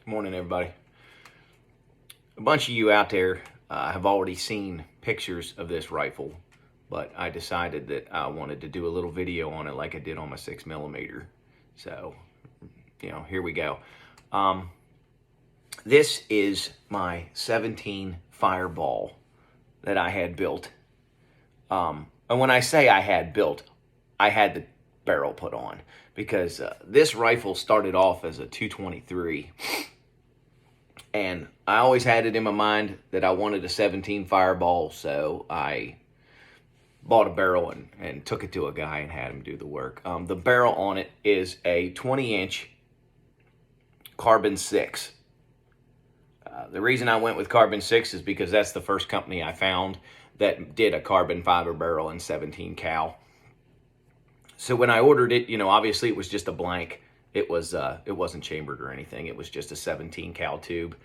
Good morning, everybody. A bunch of you out there have already seen pictures of this rifle, but I decided that I wanted to do a little video on it like I did on my 6mm. So, here we go. This is my 17 Fireball that I had built. And when I say I had built, I had the barrel put on because this rifle started off as a 223. And I always had it in my mind that I wanted a 17 Fireball, so I bought a barrel and took it to a guy and had him do the work. The barrel on it is a 20-inch carbon 6. The reason I went with carbon 6 is because that's the first company I found that did a carbon fiber barrel in 17 cal. So when I ordered it, obviously it was just a blank. It wasn't chambered or anything. It was just a 17 cal tube.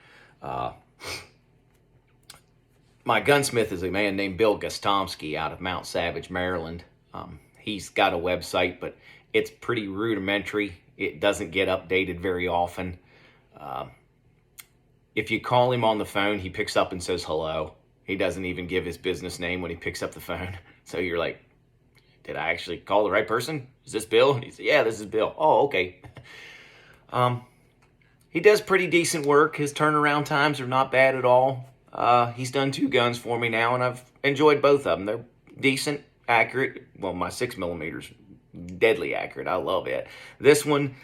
My gunsmith is a man named Bill Gostomski out of Mount Savage, Maryland. He's got a website, but it's pretty rudimentary. It doesn't get updated very often. If you call him on the phone, he picks up and says hello. He doesn't even give his business name when he picks up the phone. So you're like, did I actually call the right person? Is this Bill? And he said, yeah, this is Bill. Oh, okay. He does pretty decent work. His turnaround times are not bad at all. He's done 2 guns for me now, and I've enjoyed both of them. They're decent, accurate. Well, my 6mm's deadly accurate. I love it. This one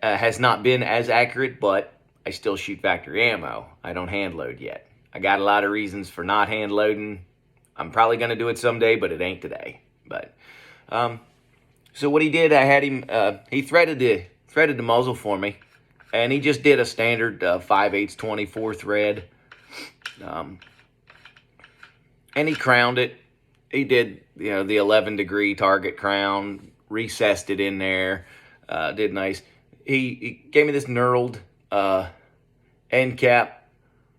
has not been as accurate, but I still shoot factory ammo. I don't hand load yet. I got a lot of reasons for not hand loading. I'm probably going to do it someday, but it ain't today. But so what he did, I had him. He threaded the muzzle for me, and he just did a standard 5/8 24 thread. And he crowned it. He did the 11-degree target crown, recessed it in there, did nice. He gave me this knurled end cap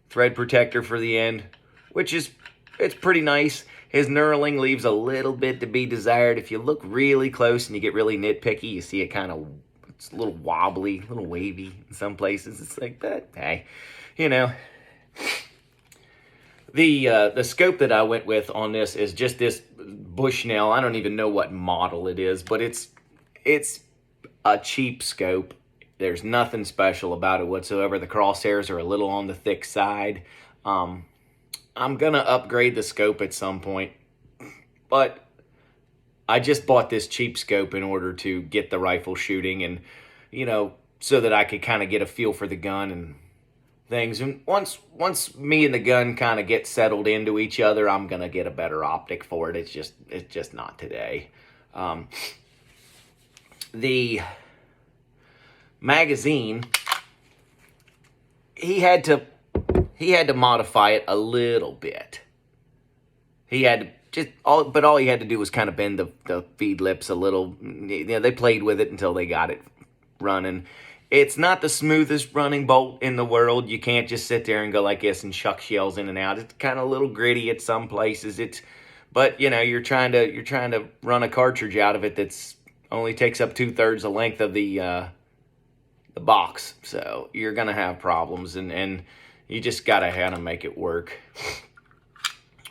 thread protector for the end, which is it's pretty nice. His knurling leaves a little bit to be desired. If you look really close and you get really nitpicky, you see it it's a little wobbly, a little wavy in some places. It's like that. Hey, The scope that I went with on this is just this Bushnell. I don't even know what model it is, but it's a cheap scope. There's nothing special about it whatsoever. The crosshairs are a little on the thick side. I'm going to upgrade the scope at some point, but I just bought this cheap scope in order to get the rifle shooting and, so that I could kind of get a feel for the gun and things. And once me and the gun kind of get settled into each other, I'm going to get a better optic for it. It's just not today. The magazine, he had to modify it a little bit. But all he had to do was kind of bend the feed lips a little. They played with it until they got it running. It's not the smoothest running bolt in the world. You can't just sit there and go like this and chuck shells in and out. It's kind of a little gritty at some places. But you're trying to run a cartridge out of it that's only takes up 2/3 the length of the box. So you're gonna have problems, and you just gotta have to make it work.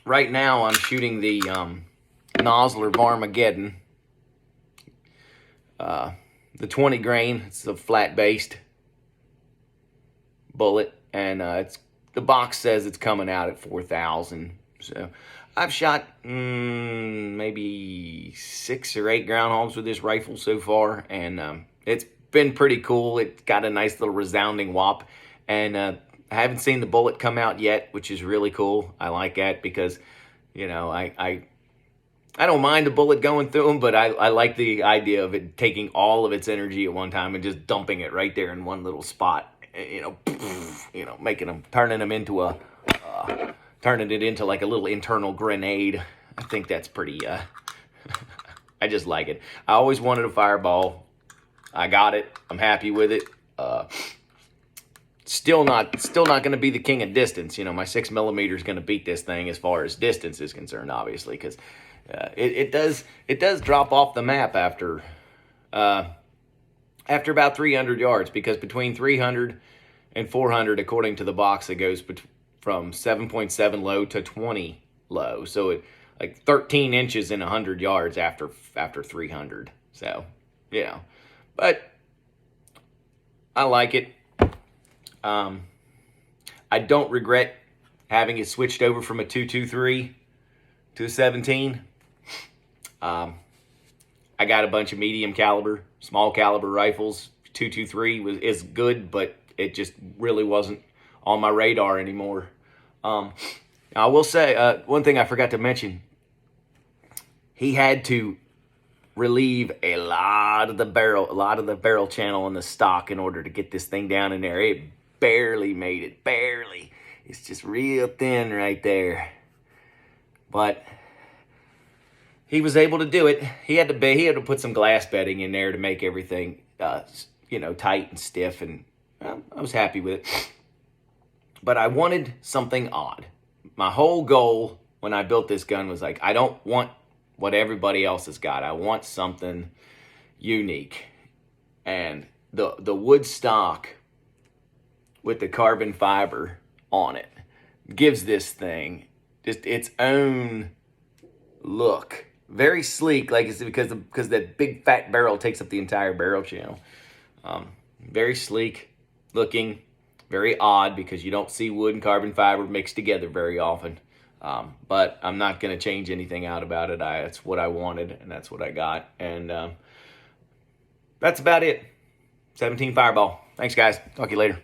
Right now, I'm shooting the Nosler Barmageddon. The 20 grain. It's a flat-based bullet, and the box says it's coming out at 4,000. So I've shot maybe 6 or 8 groundhogs with this rifle so far, and it's been pretty cool. It's got a nice little resounding whop, and I haven't seen the bullet come out yet, which is really cool. I like that because, I don't mind the bullet going through them, but I like the idea of it taking all of its energy at one time and just dumping it right there in one little spot. Turning it into like a little internal grenade. I think that's pretty. I just like it. I always wanted a Fireball. I got it. I'm happy with it. Still not going to be the king of distance. My 6mm is going to beat this thing as far as distance is concerned, obviously, because it does drop off the map after about 300 yards, because between 300 and 400 according to the box. It goes from 7.7 low to 20 low. So it like 13 inches in 100 yards after 300. So, yeah. But I like it. I don't regret having it switched over from a 223 to a 17. I got a bunch of medium caliber, small caliber rifles. 223 is good, but it just really wasn't on my radar anymore. I will say one thing I forgot to mention. He had to relieve a lot of the barrel channel in the stock in order to get this thing down in there. It barely made it, barely. It's just real thin right there. But he was able to do it. He had to put some glass bedding in there to make everything, tight and stiff, and I was happy with it. But I wanted something odd. My whole goal when I built this gun was like, I don't want what everybody else has got. I want something unique. And the wood stock with the carbon fiber on it gives this thing just its own look. Very sleek, like it's because that big fat barrel takes up the entire barrel channel. Very sleek looking, very odd because you don't see wood and carbon fiber mixed together very often. But I'm not going to change anything out about it. It's what I wanted, and that's what I got. And that's about it. 17 Fireball. Thanks, guys. Talk to you later.